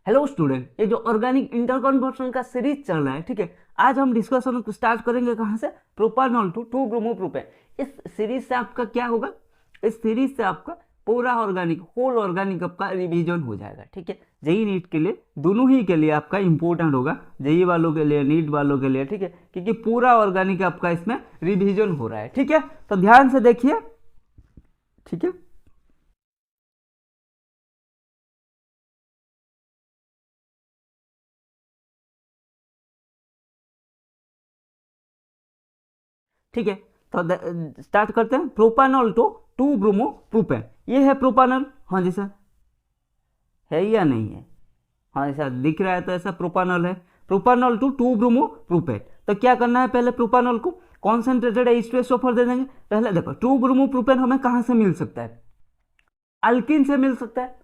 Hello student, ये जो organic इंटरकन्वर्शन का सीरीज चल रहा है, ठीक है। आज हम डिस्कशन स्टार्ट करेंगे कहाँ से? प्रोपानॉल टू 2-ब्रोमोप्रोपेन। इस सीरीज से आपका क्या होगा? इस सीरीज से आपका पूरा ऑर्गेनिक, होल ऑर्गेनिक आपका रिवीजन हो जाएगा, ठीक है। जेई नीट के लिए, दोनों ही के लिए आपका इंपॉर्टेंट होगा, जेई वालों के लिए, नीट वालों के लिए, ठीक है, क्योंकि पूरा ऑर्गेनिक आपका इसमें रिवीजन हो रहा है, ठीक है। तो ध्यान से देखिए, ठीक है। ठीक है, तो स्टार्ट करते हैं। प्रोपानॉल टू 2-ब्रोमोप्रोपेन, ये है प्रोपानॉल। हाँ जी सर, है या नहीं है? हाँ जी सर, दिख रहा है तो ऐसा प्रोपानॉल है। प्रोपानॉल टू 2-ब्रोमोप्रोपेन, तो क्या करना है? पहले प्रोपानॉल को कॉन्सेंट्रेटेड H2SO4 दे देंगे। पहले देखो 2-ब्रोमोप्रोपेन हमें कहाँ से मिल सकता है? अल्किन से मिल सकता है।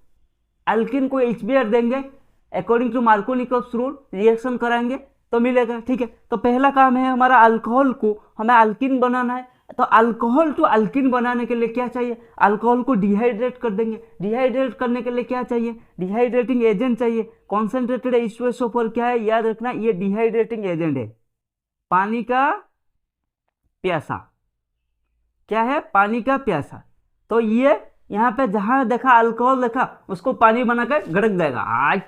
अल्किन को HBr देंगे, according to Markovnikov's rule reaction कराएंगे तो मिलेगा, ठीक है। तो पहला काम है हमारा, अल्कोहल को हमें अल्किन बनाना है। तो अल्कोहल टू अल्किन बनाने के लिए क्या चाहिए? अल्कोहल को डिहाइड्रेट कर देंगे। डिहाइड्रेट करने के लिए क्या चाहिए? डिहाइड्रेटिंग एजेंट चाहिए। कॉन्सेंट्रेटेड H2SO4 क्या है? याद रखना, ये डिहाइड्रेटिंग एजेंट है। पानी का प्यासा, क्या है? पानी का प्यासा। तो ये यहाँ पे जहां देखा अल्कोहल देखा, उसको पानी बनाकर गड़क देगा। आज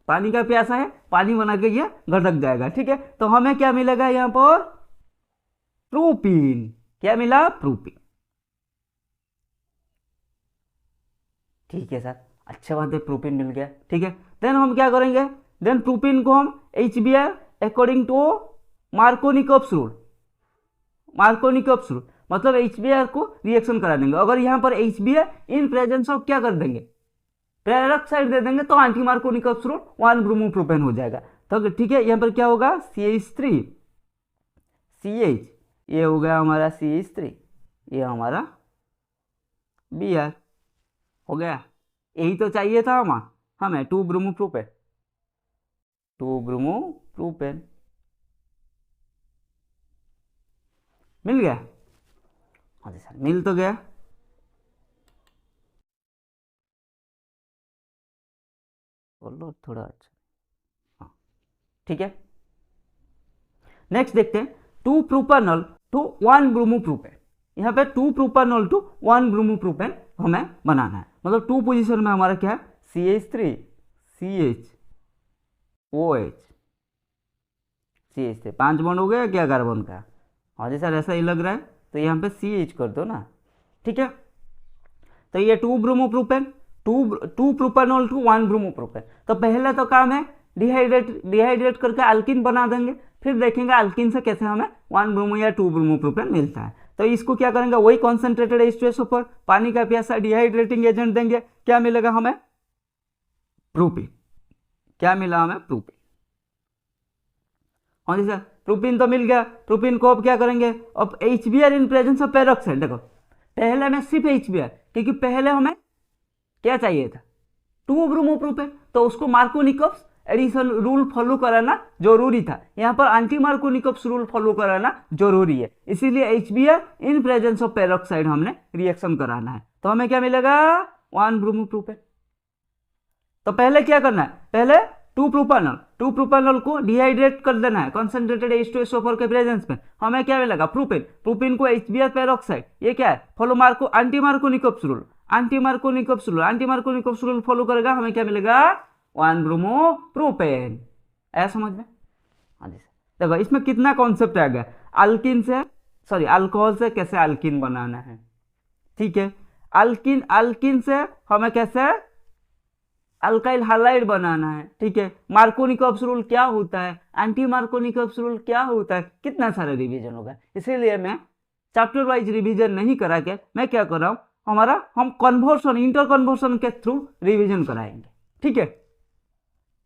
पानी का प्यासा है, पानी बना के ये गड़क जाएगा, ठीक है। तो हमें क्या मिलेगा यहाँ पर? प्रोपीन। क्या मिला? प्रोपीन। ठीक है सर, अच्छा बात है, प्रोपीन मिल गया, ठीक है। देन हम क्या करेंगे? देन प्रोपीन को हम HBr according to Markovnikov's rule, Markovnikov's rule मतलब HBr को रिएक्शन करा देंगे। अगर यहाँ पर HBr इन प्रेजेंस ऑफ क्या कर देंगे? पेरोक्साइड दे देंगे, तो एंटी मार्कोनिकॉव्स रूल 1-ब्रोमोप्रोपेन हो जाएगा। तो ठीक है, यहाँ पर क्या होगा? CH3 CH, ये हो गया हमारा CH3, ये हमारा Br हो गया। यही तो चाहिए था हमें 2-ब्रोमोप्रोपेन, 2-ब्रोमोप्रोपेन मिल गया। हाँ जी सर, मिल तो गया। बोलो थोड़ा अच्छा, हाँ ठीक है। नेक्स्ट देखते हैं 2-प्रोपानॉल टू 1-ब्रोमोप्रोपेन। यहाँ पे 2-प्रोपानॉल टू 1-ब्रोमोप्रोपेन हमें बनाना है। मतलब 2 पोजीशन में हमारा क्या है? CH3 CH OH, CH3 5 bond हो गया क्या कार्बन का? हाँ जी सर, ऐसा ही लग रहा है, तो यहाँ पे CH कर दो ना, ठीक है। तो ये 2-ब्रोमोप्रोपेन, 2-प्रोपानॉल टू 1-ब्रोमोप्रोपेन। तो पहला तो काम है डिहाइड्रेट करके अल्किन बना देंगे, फिर देखेंगे अल्किन से कैसे हमें 1-ब्रोमो या 2-ब्रोमोप्रोपेन मिलता है। तो इसको क्या करेंगे? वही कॉन्सेंट्रेटेड H2SO4, पानी का प्यासा, डिहाइड्रेटिंग एजेंट देंगे, क्या मिलेगा हमें? प्रोपीन। क्या मिला हमें? प्रोपीन। हाँ जी सर, प्रोपीन तो मिल गया। प्रोपीन को अब क्या करेंगे? अब HBr in presence of peroxide, देखो पहले में सिर्फ HBr, क्योंकि पहले हमें क्या चाहिए था? 2-ब्रोमोप्रोपेन, तो उसको मार्कोनिकॉव्स एडिशन रूल फॉलो कराना जरूरी था। यहाँ पर एंटी मार्कोनिकॉव्स रूल फॉलो कराना जरूरी है, इसीलिए HBr in presence of peroxide हमने रिएक्शन कराना है। तो हमें क्या मिलेगा? 1-ब्रोमोप्रोपेन। तो पहले क्या करना है? पहले 2-प्रोपानॉल को डिहाइड्रेट कर देना है कॉन्सेंट्रेटेड H2SO4 के प्रेजेंस में। हमें क्या मिलेगा? प्रोपेन। प्रोपेन को HBr पेरोक्साइड, ये क्या है? Follow Marco anti Markovnikov's rule, anti Markovnikov's rule follow करेगा, हमें क्या मिलेगा? 1-ब्रोमोप्रोपेन। ऐसा समझ में? हाँ जी सर, देखो इसमें कितना कॉन्सेप्ट आ गया। अल्किन से, सॉरी अल्कोहल से कैसे अल्किन बनाना है, ठीक है। अल्किन से हमें कैसे अल्काइल हाइलाइड बनाना है, ठीक है। मार्कोनिकॉव्स रूल क्या होता है, एंटी मार्कोनिकॉव्स रूल क्या होता है, कितना सारा रिवीजन होगा। इसीलिए मैं चैप्टर वाइज रिवीजन नहीं करा के मैं क्या कर रहा हूँ, हम कन्वर्सन, इंटर कन्वर्सन के थ्रू रिवीजन कराएंगे, ठीक है।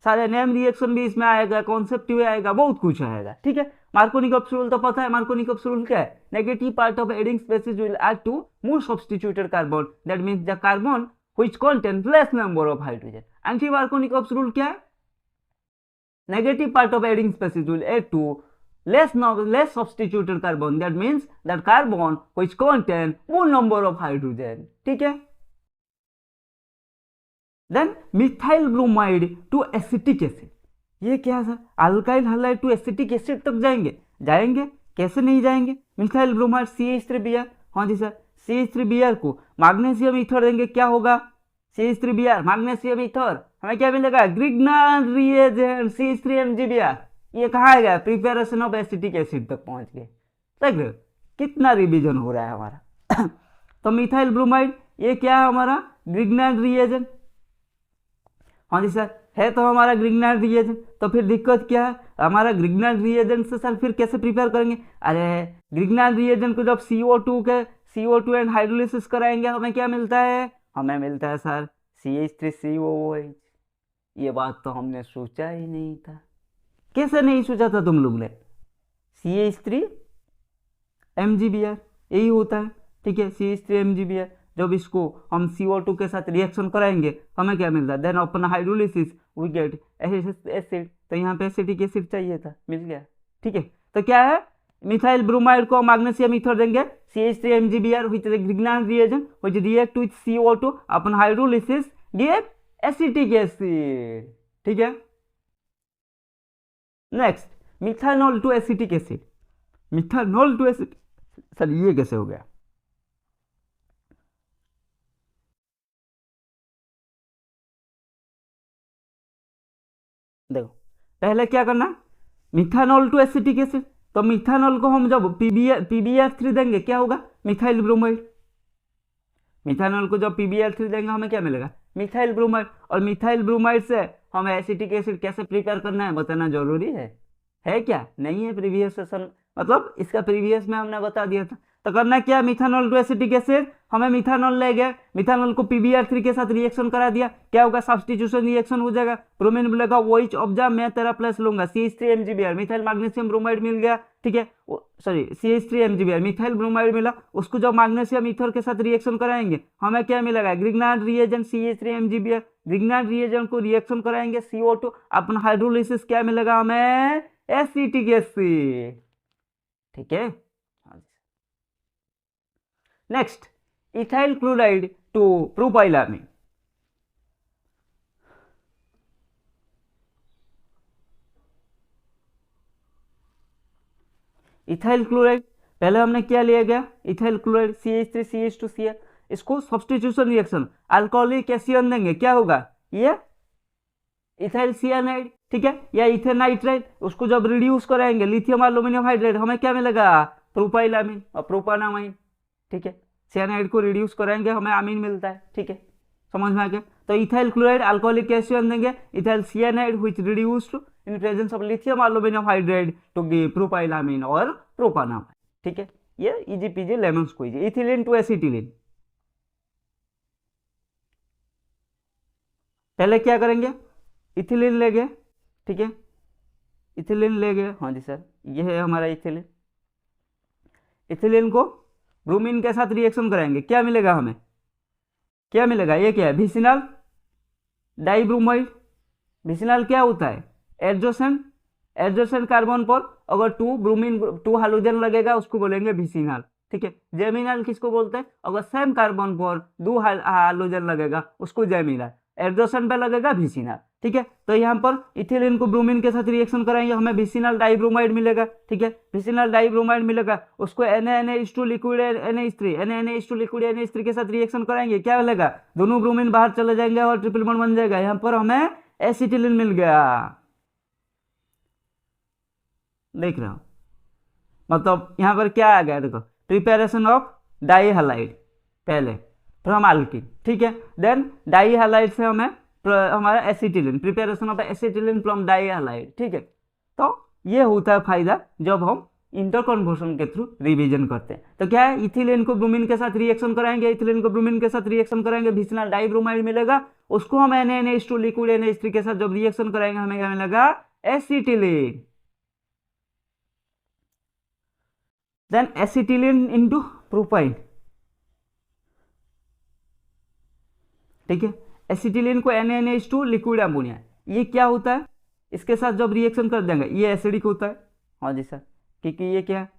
सारे नेम रिएक्शन भी इसमें आएगा, कॉन्सेप्ट भी आएगा, बहुत कुछ आएगा, ठीक है। मार्कोनिकॉव्स रूल तो पता है। मार्कोनिकॉव्स रूल क्या है? Negative part of adding species will add to more substituted carbon, that means the carbon which contain less number of hydrogen. Anti-Markovnikov rule क्या है? Negative part of adding species will add to less substituted carbon. That means that carbon which contain more number of hydrogen. ठीक है? Then methyl bromide to acetic acid, ये क्या है sir, alkyl halide to acetic acid तक जाएंगे, जाएंगे कैसे नहीं जाएंगे, मिथाइल ब्रोमाइड CH3Br, हाँ जी सर, CH3Br को मैग्नीशियम ईथर देंगे, क्या होगा, CH3Br मैग्नीशियम ईथर, हमें क्या मिलेगा, ग्रिग्नार्ड रिएजेंट CH3MgBr, ये कहाँ गया, प्रिपेरेशन ऑफ एसिटिक एसिड तक पहुंच गए, देख रहे हो कितना रिवीजन हो रहा है हमारा। तो मिथाइल ब्रोमाइड ये क्या है हमारा, ग्रिग्नार्ड रिएजेंट, हाँ जी सर, है तो हमारा ग्रिग्नार्ड रिएजेंट, तो फिर दिक्कत क्या है, हमारा ग्रिग्नार्ड रिएजेंट से सर फिर कैसे प्रिपेयर करेंगे, अरे ग्रिग्नार्ड रिएजेंट को जब CO2 एंड हाइड्रोलिसिस कराएंगे हमें क्या मिलता है, हमें मिलता है सर CH3COOH, ये बात तो हमने सोचा ही नहीं था, कैसे नहीं सोचा था तुम लोग ने, CH3MgBr यही होता है, ठीक है, CH3MgBr, जब इसको हम CO2 के साथ रिएक्शन कराएंगे हमें क्या मिलता है, then upon hydrolysis we get acid, तो यहाँ पे एसिटिक एसिड चाहिए था, मिल गया, ठीक है, तो क्या है, मिथाइल ब्रोमाइड को मैग्नीशियम ईथर देंगे, CH3MgBr which is a Grignard reagent which react with CO2 upon hydrolysis give acetic acid, ठीक है। Next methanol to acetic acid, methanol to acid, sir ये कैसे हो गया, देखो पहले क्या करना, मिथानॉल टू एसिटिक एसिड, तो मिथानॉल को हम जब PbR3 देंगे क्या होगा, मिथाइल ब्रोमाइड, मिथानॉल को जब PbR3 देंगे हमें क्या मिलेगा, मिथाइल ब्रोमाइड, और मिथाइल ब्रोमाइड से हमें एसिटिक एसिड कैसे प्रिपेयर करना है बताना जरूरी है क्या, नहीं है, प्रीवियस सेशन मतलब इसका प्रीवियस में हमने बता दिया था, तो करना क्या, मिथानॉल टू एसिटिक एसिड, हमें मिथानॉल ले गए, मिथानॉल को PbR3 के साथ रिएक्शन करा दिया, क्या होगा, सब्स्टिट्यूशन रिएक्शन हो जाएगा, ब्रोमीन मिलेगा, वॉइच ऑब्जर्व मैं तेरा प्लस लूंगा, CH3MgBr मिथाइल मैग्नीशियम ब्रोमाइड मिल गया, ठीक है, सॉरी CH3MgBr मिथाइल ब्रोमाइड मिला, उसको जब मैग्नीशियम ईथर के साथ रिएक्शन कराएंगे हमें क्या मिलेगा, Grignard reagent CH3MgBr, Grignard reagent को रिएक्शन कराएंगे CO2 अपन हाइड्रोलिसिस क्या मिलेगा हमें, एसिटिक एसिड, ठीक है। Next ethyl chloride to propylamine, ethyl chloride पहले हमने क्या लिया गया, इथाइल क्लोराइड CH3CH2Cl, इसको सब्स्टिट्यूशन रिएक्शन अल्कोहलिक एसियन देंगे, क्या होगा, ये इथाइल सियानाइड, ठीक है, या इथेनाइट्राइड, उसको जब रिड्यूस कराएंगे लिथियम एल्यूमिनियम हाइड्राइड हमें क्या मिलेगा, प्रोपाइलामीन और प्रोपानामाइन, ठीक है, सियानाइड को रिड्यूस कराएंगे हमें अमीन मिलता है, ठीक है, समझ में आ गया, तो इथाइल क्लोराइड अल्कोहलिक एसियन देंगे, ethyl cyanide which reduced in presence of lithium aluminium hydride to give propylamine और प्रोपानामाइन, ठीक है, ये easy peasy lemon squeeze, ethylene to acetylene, पहले क्या करेंगे, इथिलीन ले गए, ठीक है, इथिलीन ले गए, हाँ जी सर, ये है हमारा इथिलीन, इथिलीन को ब्रोमीन के साथ रिएक्शन कराएंगे, क्या मिलेगा हमें, क्या मिलेगा, ये क्या है, विसिनल डाइब्रोमाइड, विसिनल क्या होता है, एडजोसेंट कार्बन पर अगर 2 हाइड्रोजन लगेगा उसको बोलेंगे विसिनल, ठीक है, जेमिनल किसको बोलते हैं, अगर सेम कार्बन पर 2 हाइड्रोजन लगेगा उसको जेमिनल, एडजोसेंट पे लगेगा विसिनल, ठीक है, तो यहाँ पर इथिलीन को ब्रोमीन के साथ रिएक्शन कराएंगे हमें विसिनल डाइब्रोमाइड मिलेगा, ठीक है, विसिनल डाइब्रोमाइड मिलेगा, उसको NaNH2 liquid NaNH2 liquid NH3 के साथ रिएक्शन कराएंगे, क्या मिलेगा, दोनों ब्रोमीन बाहर चले जाएंगे और ट्रिपल बॉन्ड बन जाएगा, यहाँ पर हमें एसिटिलीन मिल गया, देख रहे हो, मतलब यहाँ पर क्या आ गया, देखो प्रिपेरेशन ऑफ डाई हैलाइड पहले फ्रॉम अल्कीन, ठीक है, देन डाई हैलाइड से हमें हमारा acetylene, preparation of acetylene from dihalide, ठीक है, तो ये होता है फायदा जब हम इंटरकन्वर्शन के थ्रू रिवीजन करते हैं, तो क्या है, इथिलीन को ब्रोमीन के साथ रिएक्शन कराएंगे, इथिलीन को ब्रोमीन के साथ रिएक्शन कराएंगे, विसिनल डाइब्रोमाइड मिलेगा, उसको हम NaNH2 लिक्विड NH3 के साथ जब रिएक्शन कराएंगे हमें क्या मिलेगा, acetylene, then acetylene into propyne, ठीक है, एसिटिलीन को NaNH2 लिक्विड अमोनिया, ये क्या होता है, इसके साथ जब रिएक्शन कर देंगे ये एसिडिक होता है, हाँ जी सर, क्योंकि ये क्या है,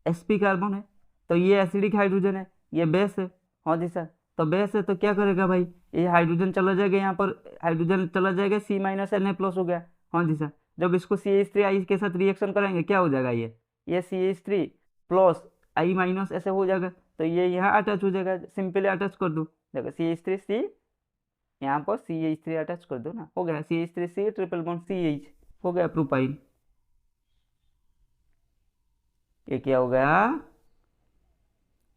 sp कार्बन है, तो ये एसिडिक हाइड्रोजन है, ये बेस है, हाँ जी सर, तो बेस है तो क्या करेगा भाई, ये हाइड्रोजन चला जाएगा, यहाँ पर हाइड्रोजन चला जाएगा, C माइनस Na+ हो गया। हाँ जी सर, जब इसको CH3 के साथ रिएक्शन करेंगे क्या हो जाएगा, ये CH3 प्लस I माइनस ऐसे हो जाएगा, तो ये यहाँ अटैच हो जाएगा, सिंपली अटैच कर दो, देखो CH3C, यहाँ पर CH3 अटैच कर दो ना, हो गया CH3C ट्रिपल बॉन्ड CH, हो गया प्रोपाइन। ये क्या हो गया,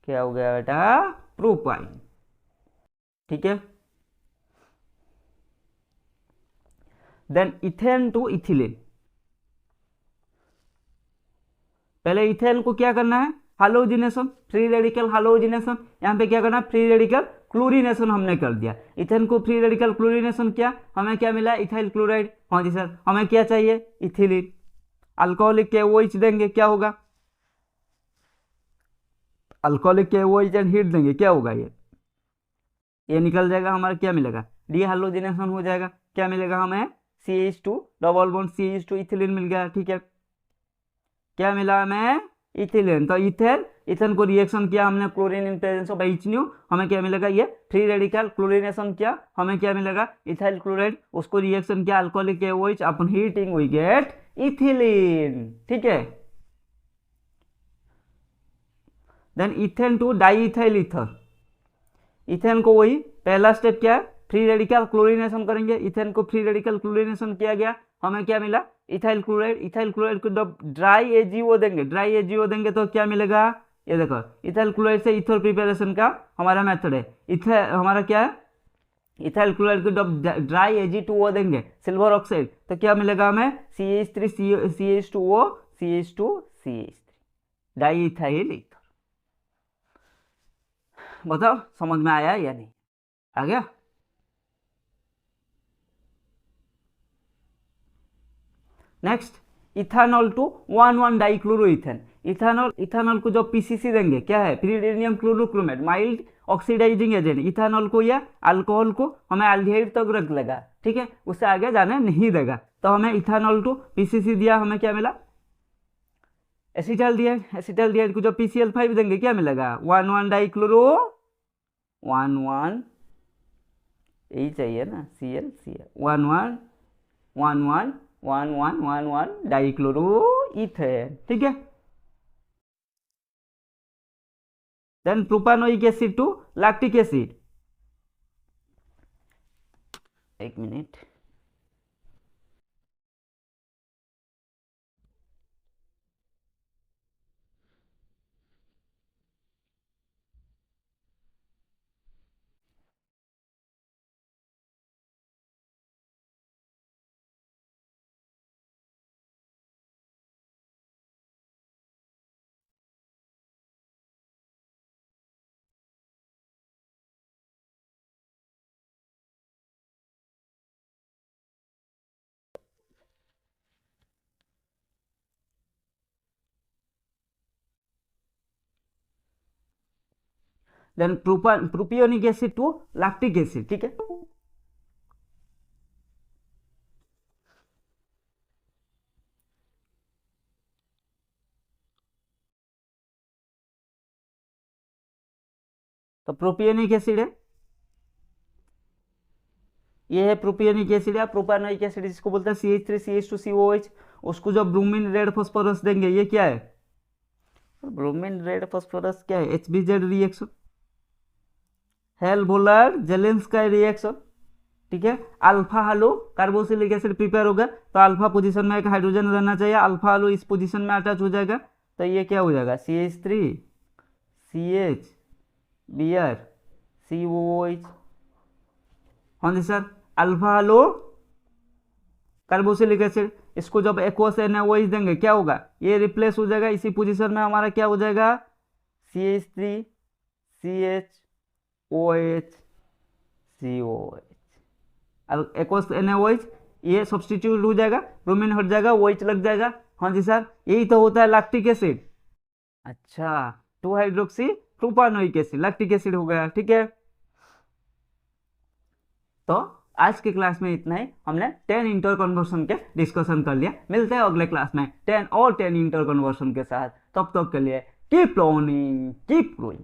क्या हो गया बेटा, प्रोपाइन। ठीक है, देन इथेन टू इथिलीन। पहले इथेन को क्या करना है, हालोजिनेशन, फ्री रेडिकल हालोजिनेशन। यहाँ पे क्या करना है, फ्री रेडिकल क्लोरीनेशन हमने कर दिया। इथेन को फ्री रेडिकल क्लोरीनेशन किया, हमें क्या मिला, इथाइल क्लोराइड। हाँ जी सर, हमें क्या चाहिए, इथिलीन। अल्कोहलिक के OH देंगे, क्या होगा, alcoholic K OH and heat देंगे, क्या होगा, ये निकल जाएगा, हमारा क्या मिलेगा, डीहाइड्रोजनेशन हो जाएगा, क्या मिलेगा हमें, CH2 double bond CH2 ethylene मिल गया। ठीक है, क्या मिला हमें, इथिलीन। तो इथेन, इथेन को रिएक्शन किया हमने chlorine in presence of HNO, हमें क्या मिलेगा, ये फ्री रेडिकल क्लोरीनेशन किया, हमें क्या मिलेगा, इथाइल क्लोराइड। उसको रिएक्शन किया alcoholic OH, upon heating we get ethylene. ठीक है, then ethane to diethyl ether. Ethane को वही पहला स्टेप क्या है, फ्री रेडिकल क्लोरीनेशन करेंगे, इथेन को फ्री रेडिकल क्लोरीनेशन किया गया, हमें क्या मिला, इथाइल क्लोराइड। इथाइल क्लोराइड को जब ड्राई AgO देंगे, ड्राई AgO देंगे तो क्या मिलेगा, ये देखो, इथाइल क्लोराइड से इथर प्रिपरेशन का हमारा मेथड है। इथर हमारा क्या है, इथाइल क्लोराइड को जब ड्राई Ag2O देंगे, सिल्वर ऑक्साइड, तो क्या मिलेगा हमें, CH3 CH2O CH2 CH3, di ethyl ether. बताओ समझ में आया या नहीं, आ गया। Next, ethanol to 1,1 dichloroethane. Ethanol, ethanol को जब PCC देंगे, क्या है, pyridinium chlorochromate, mild oxidising agent. Ethanol को या अल्कोहल को हमें एल्डिहाइड तक रख लेगा, ठीक है, उससे आगे जाने नहीं देगा। तो हमें इथानॉल टू PCC दिया, हमें क्या मिला, एसिटाल्डिहाइड। एसिटाल्डिहाइड को जब PCl5 देंगे, क्या मिलेगा, 1,1 डाइक्लोरो 1,1, यही चाहिए ना, ClCl 1,1 1,1 1,1 1,1 डाइक्लोरोइथेन। ठीक है, then propanoic acid to lactic acid. एक minute, then propionic acid to lactic acid. ठीक है, तो प्रोपियोनिक एसिड है, ये है प्रोपियोनिक एसिड या प्रोपानोइक एसिड, जिसको बोलते हैं CH3 CH2 COH। उसको जब ब्रोमीन रेड फास्फोरस देंगे, ये क्या है, ब्रोमीन रेड फास्फोरस क्या है, HBZ रिएक्शन, हेल्बोलर जेलेंस्काई रिएक्शन। ठीक है, अल्फा हालो कार्बोक्सिलिक एसिड प्रिपेयर होगा, तो अल्फा पोजीशन में एक हाइड्रोजन रहना चाहिए, अल्फा हालो इस पोजीशन में अटैच हो जाएगा, तो ये क्या हो जाएगा, CH3 CH Br COOH। हाँ जी सर, अल्फा हालो कार्बोक्सिलिक एसिड, इसको जब एक्वस NaOH देंगे, क्या होगा, ये रिप्लेस हो जाएगा, इसी पोजीशन में हमारा क्या हो जाएगा, CH3 CHOH COH, aqueous NaOH, ये सब्सटीट्यूट हो जाएगा, ब्रोमीन हट जाएगा, OH लग जाएगा। हाँ जी सर, यही तो होता है लैक्टिक एसिड। अच्छा, 2 hydroxy propanoic acid, lactic acid हो गया। ठीक है, तो आज के क्लास में इतना ही, हमने 10 इंटर कन्वर्सन के डिस्कशन कर लिया। मिलते हैं अगले क्लास में 10 और 10 इंटर कन्वर्सन के साथ, तब तक के लिए कीप लर्निंग कीप ग्रोइंग।